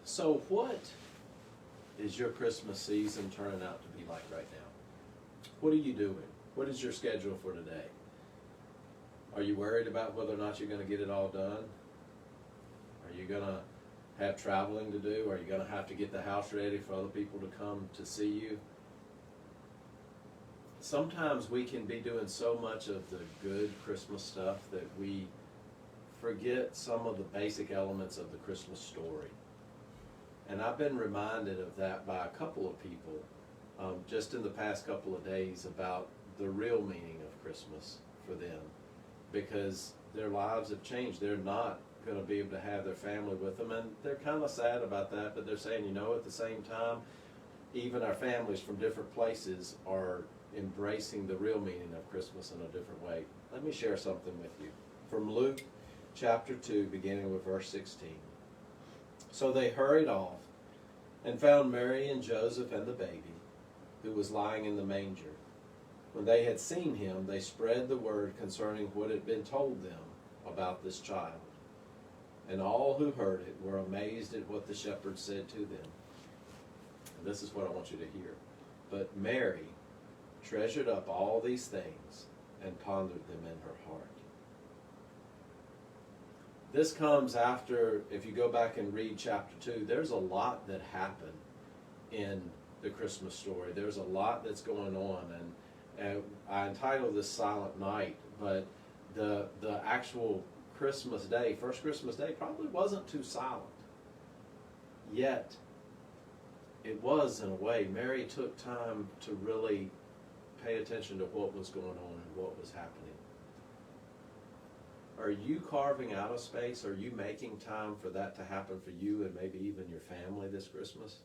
So what is your Christmas season turning out to be like right now? What are you doing? What is your schedule for today? Are you worried about whether or not you're going to get it all done? Are you going to have traveling to do? Are you going to have to get the house ready for other people to come to see you? Sometimes we can be doing so much of the good Christmas stuff that we forget some of the basic elements of the Christmas story. And I've been reminded of that by a couple of people just in the past couple of days about the real meaning of Christmas for them, because their lives have changed. They're not going to be able to have their family with them, and they're kind of sad about that, but they're saying, at the same time, even our families from different places are embracing the real meaning of Christmas in a different way. Let me share something with you from Luke chapter 2, beginning with verse 16. So they hurried off and found Mary and Joseph and the baby, who was lying in the manger. When they had seen him, they spread the word concerning what had been told them about this child. And all who heard it were amazed at what the shepherds said to them. And this is what I want you to hear. But Mary treasured up all these things and pondered them in her heart. This comes after, if you go back and read chapter 2, there's a lot that happened in the Christmas story. There's a lot that's going on, and I entitled this Silent Night, but the actual Christmas day, first Christmas day, probably wasn't too silent. Yet, it was in a way. Mary took time to really pay attention to what was going on and what was happening. Are you carving out a space? Are you making time for that to happen for you and maybe even your family this Christmas?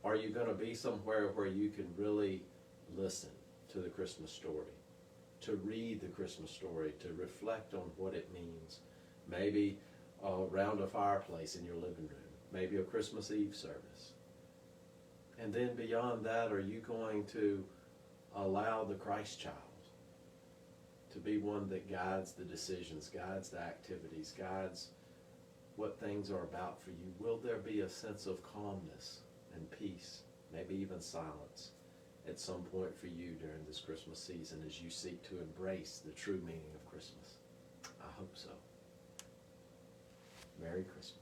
Are you going to be somewhere where you can really listen to the Christmas story, to read the Christmas story, to reflect on what it means? Maybe around a fireplace in your living room, maybe a Christmas Eve service. And then beyond that, are you going to allow the Christ child to be one that guides the decisions, guides the activities, guides what things are about for you? Will there be a sense of calmness and peace, maybe even silence, at some point for you during this Christmas season as you seek to embrace the true meaning of Christmas? I hope so. Merry Christmas.